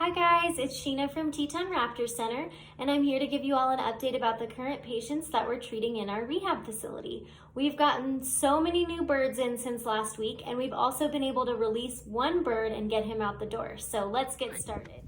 Hi guys, it's Sheena from Teton Raptor Center, and I'm here to give you all an update about the current patients that we're treating in our rehab facility. We've gotten so many new birds in since last week, and we've also been able to release one bird and get him out the door. So let's get started.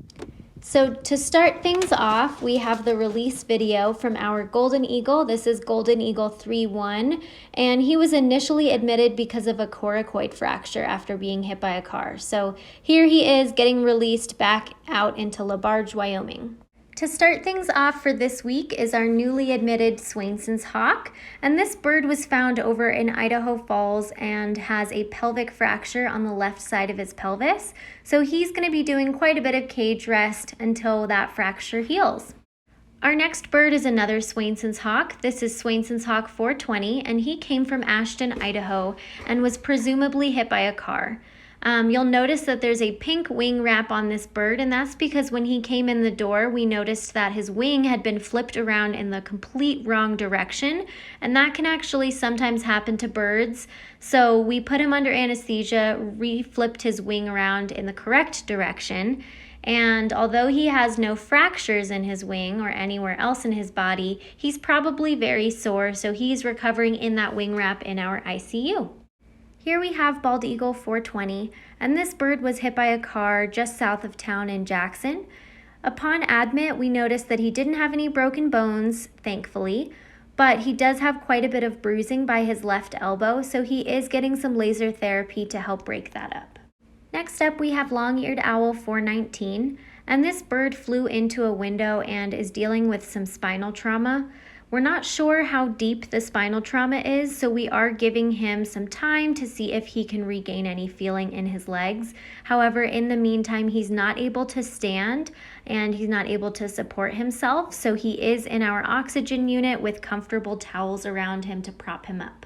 So to start things off, we have the release video from our Golden Eagle. This is Golden Eagle 3-1, and he was initially admitted because of a coracoid fracture after being hit by a car. So here he is getting released back out into LaBarge, Wyoming. To start things off for this week is our newly admitted Swainsons Hawk, and this bird was found over in Idaho Falls and has a pelvic fracture on the left side of his pelvis, so he's going to be doing quite a bit of cage rest until that fracture heals. Our next bird is another Swainsons Hawk. This is Swainsons Hawk 420, and he came from Ashton, Idaho, and was presumably hit by a car. You'll notice that there's a pink wing wrap on this bird, and that's because when he came in the door, we noticed that his wing had been flipped around in the complete wrong direction, and that can actually sometimes happen to birds. So we put him under anesthesia, re-flipped his wing around in the correct direction, and although he has no fractures in his wing or anywhere else in his body, he's probably very sore, so he's recovering in that wing wrap in our ICU. Here we have Bald Eagle 420, and this bird was hit by a car just south of town in Jackson. Upon admit, we noticed that he didn't have any broken bones, thankfully, but he does have quite a bit of bruising by his left elbow, so he is getting some laser therapy to help break that up. Next up, we have Longeared Owl 419, and this bird flew into a window and is dealing with some spinal trauma. We're not sure how deep the spinal trauma is, so we are giving him some time to see if he can regain any feeling in his legs. However, in the meantime, he's not able to stand and he's not able to support himself, so he is in our oxygen unit with comfortable towels around him to prop him up.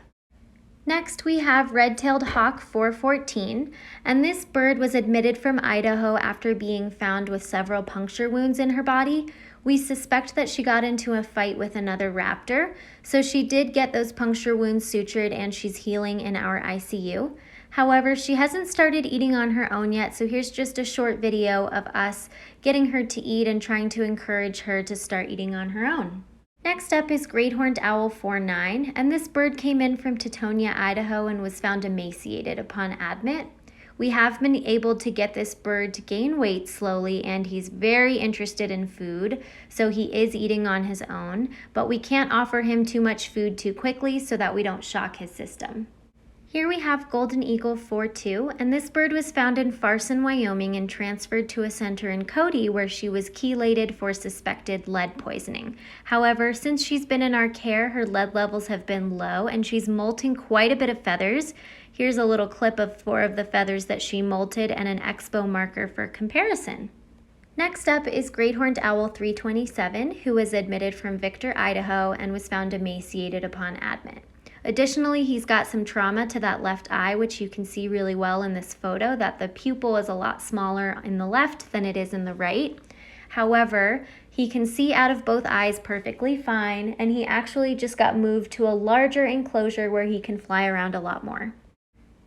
Next, we have Red-Tailed Hawk 414, and this bird was admitted from Idaho after being found with several puncture wounds in her body. We suspect that she got into a fight with another raptor, so she did get those puncture wounds sutured and she's healing in our ICU. However, she hasn't started eating on her own yet, so here's just a short video of us getting her to eat and trying to encourage her to start eating on her own. Next up is Greathorned Owl 49, and this bird came in from Teutonia, Idaho, and was found emaciated upon admit. We have been able to get this bird to gain weight slowly, and he's very interested in food, so he is eating on his own, but we can't offer him too much food too quickly so that we don't shock his system. Here we have Golden Eagle 4-2, and this bird was found in Farson, Wyoming, and transferred to a center in Cody where she was chelated for suspected lead poisoning. However, since she's been in our care, her lead levels have been low, and she's molting quite a bit of feathers. Here's a little clip of 4 of the feathers that she molted and an expo marker for comparison. Next up is Greathorned Owl 327, who was admitted from Victor, Idaho, and was found emaciated upon admit. Additionally, he's got some trauma to that left eye, which you can see really well in this photo, that the pupil is a lot smaller in the left than it is in the right. However, he can see out of both eyes perfectly fine, and he actually just got moved to a larger enclosure where he can fly around a lot more.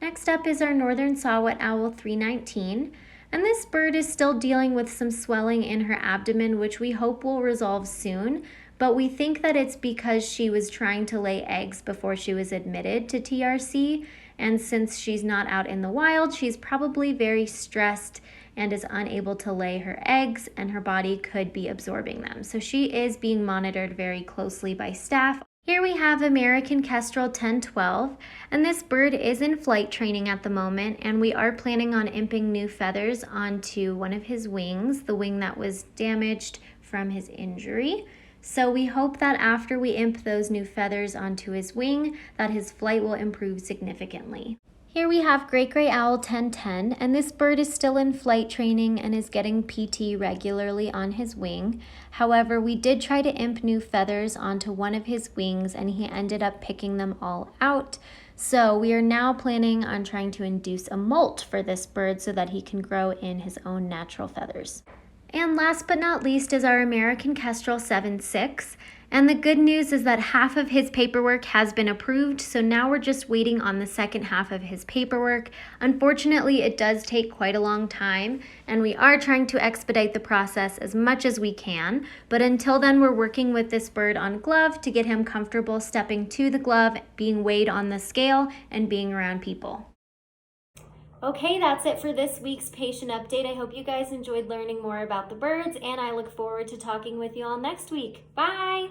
Next up is our Northern Saw-Whet Owl 319, and this bird is still dealing with some swelling in her abdomen, which we hope will resolve soon. But we think that it's because she was trying to lay eggs before she was admitted to TRC, and since she's not out in the wild, she's probably very stressed and is unable to lay her eggs, and her body could be absorbing them. So she is being monitored very closely by staff. Here we have American Kestrel 1012, and this bird is in flight training at the moment, and we are planning on imping new feathers onto one of his wings, the wing that was damaged from his injury. So we hope that after we imp those new feathers onto his wing, that his flight will improve significantly. Here we have Great Gray Owl 1010, and this bird is still in flight training and is getting PT regularly on his wing. However, we did try to imp new feathers onto one of his wings, and he ended up picking them all out. So we are now planning on trying to induce a molt for this bird so that he can grow in his own natural feathers. And last but not least is our American Kestrel 7-6. And the good news is that half of his paperwork has been approved, so now we're just waiting on the second half of his paperwork. Unfortunately, it does take quite a long time, and we are trying to expedite the process as much as we can. But until then, we're working with this bird on glove to get him comfortable stepping to the glove, being weighed on the scale, and being around people. Okay, that's it for this week's patient update. I hope you guys enjoyed learning more about the birds, and I look forward to talking with you all next week. Bye!